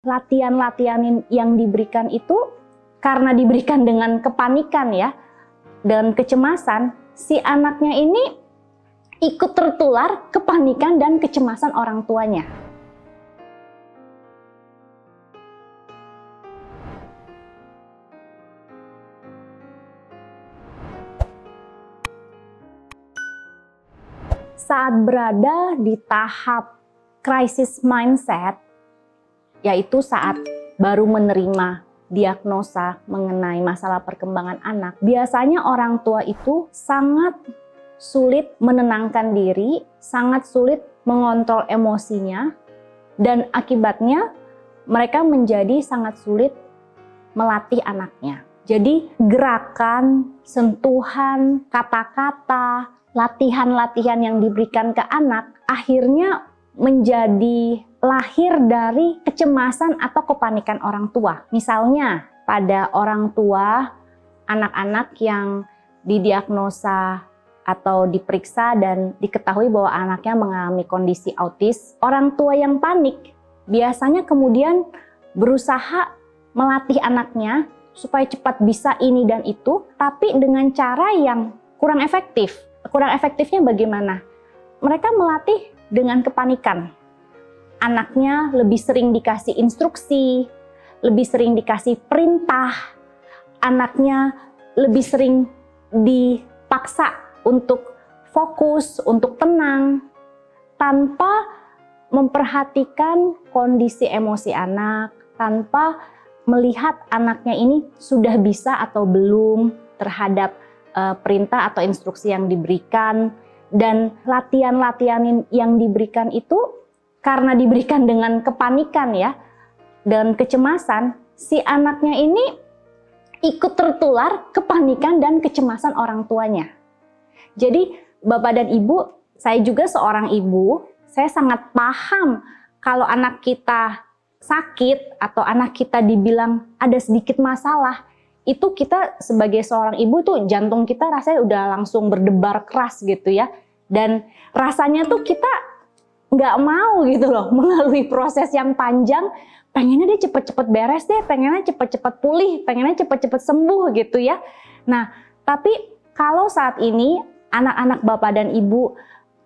latihan-latihan yang diberikan itu karena diberikan dengan kepanikan ya, dan kecemasan, si anaknya ini ikut tertular kepanikan dan kecemasan orang tuanya. Saat berada di tahap crisis mindset, yaitu saat baru menerima diagnosa mengenai masalah perkembangan anak, biasanya orang tua itu sangat sulit menenangkan diri, sangat sulit mengontrol emosinya, dan akibatnya mereka menjadi sangat sulit melatih anaknya. Jadi gerakan, sentuhan, kata-kata, latihan-latihan yang diberikan ke anak akhirnya menjadi lahir dari kecemasan atau kepanikan orang tua. Misalnya pada orang tua anak-anak yang didiagnosa atau diperiksa dan diketahui bahwa anaknya mengalami kondisi autis, orang tua yang panik biasanya kemudian berusaha melatih anaknya supaya cepat bisa ini dan itu, tapi dengan cara yang kurang efektif. Kurang efektifnya bagaimana? Mereka melatih dengan kepanikan. Anaknya lebih sering dikasih instruksi, lebih sering dikasih perintah, anaknya lebih sering dipaksa untuk fokus, untuk tenang, tanpa memperhatikan kondisi emosi anak, tanpa melihat anaknya ini sudah bisa atau belum terhadap perintah atau instruksi yang diberikan. Dan latihan-latihan yang diberikan itu karena diberikan dengan kepanikan ya, dan kecemasan, si anaknya ini ikut tertular kepanikan dan kecemasan orang tuanya. Jadi Bapak dan Ibu, saya juga seorang ibu, saya sangat paham kalau anak kita sakit atau anak kita dibilang ada sedikit masalah, itu kita sebagai seorang ibu tuh jantung kita rasanya udah langsung berdebar keras gitu ya. Dan rasanya tuh kita nggak mau gitu loh melalui proses yang panjang, pengennya dia cepet-cepet beres deh, pengennya cepet-cepet pulih, pengennya cepet-cepet sembuh gitu ya. Nah, tapi kalau saat ini anak-anak Bapak dan Ibu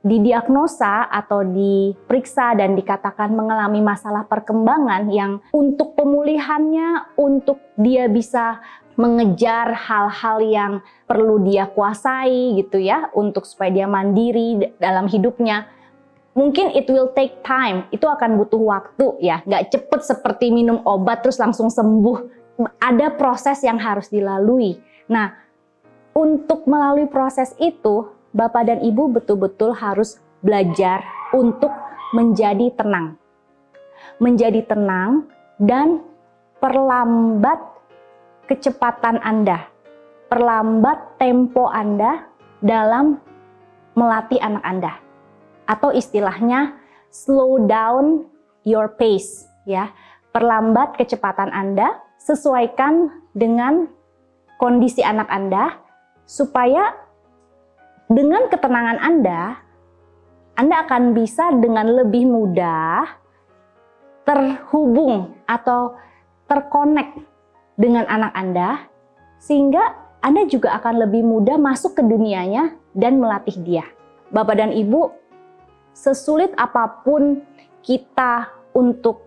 didiagnosa atau diperiksa dan dikatakan mengalami masalah perkembangan yang untuk pemulihannya, untuk dia bisa mengejar hal-hal yang perlu dia kuasai gitu ya, untuk supaya dia mandiri dalam hidupnya, mungkin it will take time, itu akan butuh waktu ya, nggak cepet seperti minum obat terus langsung sembuh, ada proses yang harus dilalui. Nah, untuk melalui proses itu, Bapak dan Ibu betul-betul harus belajar untuk menjadi tenang. Menjadi tenang dan perlambat kecepatan Anda, perlambat tempo Anda dalam melatih anak Anda. Atau istilahnya slow down your pace ya. Perlambat kecepatan Anda, sesuaikan dengan kondisi anak Anda supaya dengan ketenangan Anda akan bisa dengan lebih mudah terhubung atau terkonek dengan anak Anda, sehingga Anda juga akan lebih mudah masuk ke dunianya dan melatih dia. Bapak dan Ibu, sesulit apapun kita untuk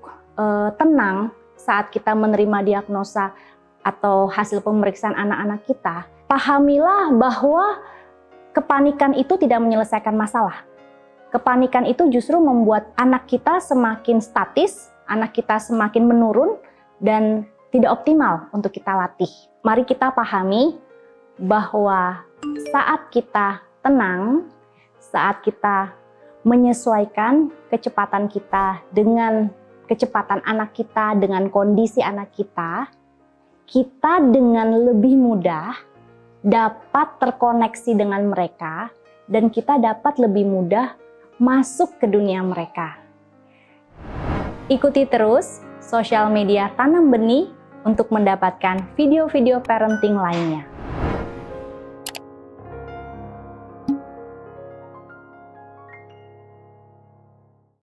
tenang saat kita menerima diagnosa atau hasil pemeriksaan anak-anak kita, pahamilah bahwa kepanikan itu tidak menyelesaikan masalah. Kepanikan itu justru membuat anak kita semakin statis, anak kita semakin menurun, dan tidak optimal untuk kita latih. Mari kita pahami bahwa saat kita tenang, saat kita menyesuaikan kecepatan kita dengan kecepatan anak kita, dengan kondisi anak kita dengan lebih mudah dapat terkoneksi dengan mereka dan kita dapat lebih mudah masuk ke dunia mereka. Ikuti terus sosial media Tanam Benih untuk mendapatkan video-video parenting lainnya.